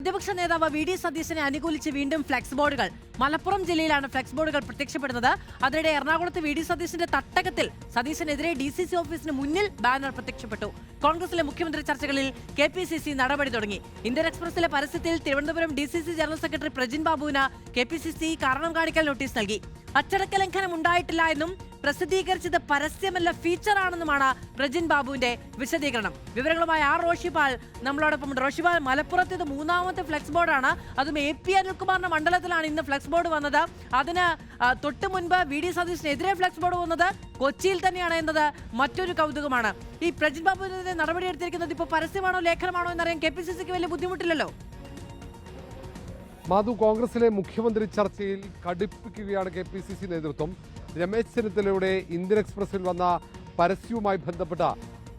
പ്രതിപക്ഷ നേതാവ് V D സതീശനെ അനുകൂലിച്ച് വീണ്ടും ഫ്ലെക്സ് ബോർഡുകൾ. മലപ്പുറം ജില്ലയിലാണ് ഫ്ലെക്സ് ബോർഡുകൾ പ്രത്യക്ഷപ്പെടുന്നത്. അതിനിടെ എറണാകുളത്ത് വി ഡി സതീശന്റെ തട്ടകത്തിൽ സതീശനെതിരെ DCC ഓഫീസിന് മുന്നിൽ ബാനർ പ്രത്യക്ഷപ്പെട്ടു. കോൺഗ്രസിലെ മുഖ്യമന്ത്രി ചർച്ചകളിൽ KPCC നടപടി തുടങ്ങി. ഇന്ത്യൻ എക്സ്പ്രസിലെ പരസ്യത്തിൽ Thiruvananthapuram DCC general secretary Prajin ബാബുവിന് KPCC കാരണം കാണിക്കൽ നോട്ടീസ് നൽകി. അച്ചടക്ക ലംഘനം ഉണ്ടായിട്ടില്ല എന്നും പ്രസിദ്ധീകരിച്ചത് പരസ്യമല്ല ഫീച്ചറാണെന്നുമാണ് പ്രജിൻ ബാബുവിന്റെ വിശദീകരണം. വിവരങ്ങളുമായി റോഷിപാൽ നമ്മളോടൊപ്പം. റോഷിപാൽ, മലപ്പുറത്ത് ഇത് മൂന്നാമത്തെ ഫ്ലെക്സ് ബോർഡാണ്. അതും AP അനിൽകുമാറിന്റെ മണ്ഡലത്തിലാണ് ഇന്ന് ഫ്ലെക്സ് ബോർഡ് വന്നത്. അതിന് തൊട്ട് മുൻപ് വി ഡി സതീശനെതിരെ ഫ്ലെക്സ് ബോർഡ് വന്നത് കൊച്ചിയിൽ തന്നെയാണ് എന്നത് മറ്റൊരു കൗതുകമാണ്. ഈ പ്രജിൻ ബാബുവിനെതിരെ നടപടിയെടുത്തിരിക്കുന്നത് ഇപ്പോൾ പരസ്യമാണോ ലേഖനമാണോ എന്നറിയാൻ KPCCക്ക് വലിയ ബുദ്ധിമുട്ടില്ലല്ലോ. മാധു, കോൺഗ്രസിലെ മുഖ്യമന്ത്രി ചർച്ചയിൽ കടുപ്പിക്കുകയാണ് KPCC നേതൃത്വം. രമേശ് ചെന്നിത്തലയുടെ ഇന്ത്യൻ എക്സ്പ്രസിൽ വന്ന പരസ്യവുമായി ബന്ധപ്പെട്ട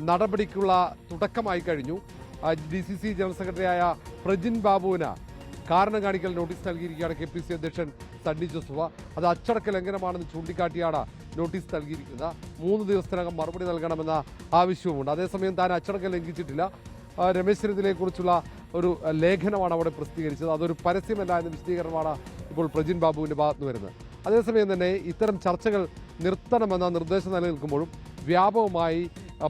നടപടിക്കുള്ള തുടക്കമായി കഴിഞ്ഞു. DCC ജനറൽ സെക്രട്ടറിയായ പ്രജിൻ ബാബുവിന് കാരണം കാണിക്കൽ നോട്ടീസ് നൽകിയിരിക്കുകയാണ് KPCC അധ്യക്ഷൻ സണ്ണി ജോസഫ്. അത് അച്ചടക്ക ലംഘനമാണെന്ന് ചൂണ്ടിക്കാട്ടിയാണ് നോട്ടീസ് നൽകിയിരിക്കുന്നത്. 3 ദിവസത്തിനകം മറുപടി നൽകണമെന്ന ആവശ്യവുമുണ്ട്. അതേസമയം താൻ അച്ചടക്കം ലംഘിച്ചിട്ടില്ല, രമേശ് ചെന്നിത്തലയെക്കുറിച്ചുള്ള ഒരു ലേഖനമാണ് അവിടെ പ്രസിദ്ധീകരിച്ചത്, അതൊരു പരസ്യമല്ല എന്ന വിശദീകരണമാണ് ഇപ്പോൾ പ്രജിൻ ബാബുവിൻ്റെ ഭാഗത്ത് വരുന്നത്. അതേസമയം തന്നെ ഇത്തരം ചർച്ചകൾ നിർത്തണമെന്ന നിർദ്ദേശം നിലനിൽക്കുമ്പോഴും വ്യാപകമായി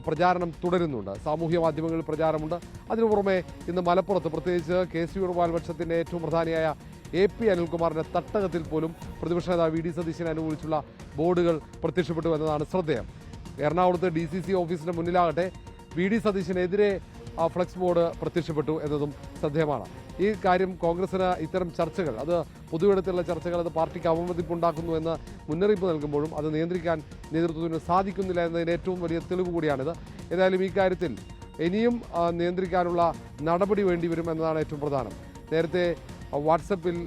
പ്രചാരണം തുടരുന്നുണ്ട്. സാമൂഹ്യ മാധ്യമങ്ങളിൽ പ്രചാരമുണ്ട്. അതിനു പുറമെ ഇന്ന് മലപ്പുറത്ത് പ്രത്യേകിച്ച് KC വേണുഗോപാൽ ഏറ്റവും പ്രധാനിയായ AP അനിൽകുമാറിൻ്റെ തട്ടകത്തിൽ പോലും പ്രതിപക്ഷ നേതാവ് വി ഡി സതീശനെ അനുകൂലിച്ചുള്ള ബോർഡുകൾ പ്രത്യക്ഷപ്പെട്ടു എന്നതാണ് ശ്രദ്ധേയം. എറണാകുളത്ത് DCC ഓഫീസിൻ്റെ മുന്നിലാകട്ടെ വി ഡി സതീശനെതിരെ ഫ്ലെക്സ് ബോർഡ് പ്രത്യക്ഷപ്പെട്ടു എന്നതും ശ്രദ്ധേയമാണ്. ഈ കാര്യം കോൺഗ്രസിന് ഇത്തരം ചർച്ചകൾ, അത് പൊതുവിടത്തിലുള്ള ചർച്ചകൾ, അത് പാർട്ടിക്ക് അവമതിപ്പുണ്ടാക്കുന്നു എന്ന് മുന്നറിയിപ്പ് നൽകുമ്പോഴും അത് നിയന്ത്രിക്കാൻ നേതൃത്വത്തിന് സാധിക്കുന്നില്ല എന്നതിന് ഏറ്റവും വലിയ തെളിവ് കൂടിയാണിത്. ഏതായാലും ഈ കാര്യത്തിൽ ഇനിയും നിയന്ത്രിക്കാനുള്ള നടപടി വേണ്ടിവരും എന്നതാണ് ഏറ്റവും പ്രധാനം. നേരത്തെ വാട്സപ്പിൽ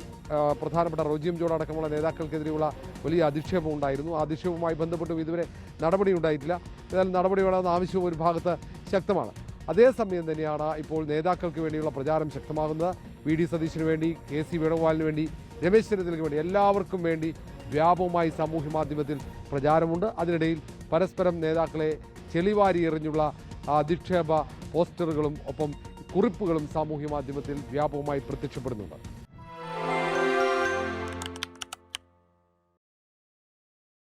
പ്രധാനപ്പെട്ട റോജിയം ജോൺ അടക്കമുള്ള നേതാക്കൾക്കെതിരെയുള്ള വലിയ അധിക്ഷേപം ഉണ്ടായിരുന്നു. ആ അധിക്ഷേപവുമായി ബന്ധപ്പെട്ടും ഇതുവരെ നടപടി ഉണ്ടായിട്ടില്ല. ഏതായാലും നടപടി വേണമെന്ന ആവശ്യവും ഒരു ഭാഗത്ത് ശക്തമാണ്. അതേസമയം തന്നെയാണ് ഇപ്പോൾ നേതാക്കൾക്ക് വേണ്ടിയുള്ള പ്രചാരം ശക്തമാകുന്നത്. വി ഡി സതീശന് വേണ്ടി, KC വേണുഗോപാലിന് വേണ്ടി, രമേശ് ചെന്നിത്തലയ്ക്ക് വേണ്ടി, എല്ലാവർക്കും വേണ്ടി വ്യാപകമായി സാമൂഹ്യ മാധ്യമത്തിൽ പ്രചാരമുണ്ട്. അതിനിടയിൽ പരസ്പരം നേതാക്കളെ ചെളിവാരി എറിഞ്ഞുള്ള അധിക്ഷേപ പോസ്റ്ററുകളും ഒപ്പം കുറിപ്പുകളും സാമൂഹ്യ മാധ്യമത്തിൽ വ്യാപകമായി പ്രത്യക്ഷപ്പെടുന്നുണ്ട്.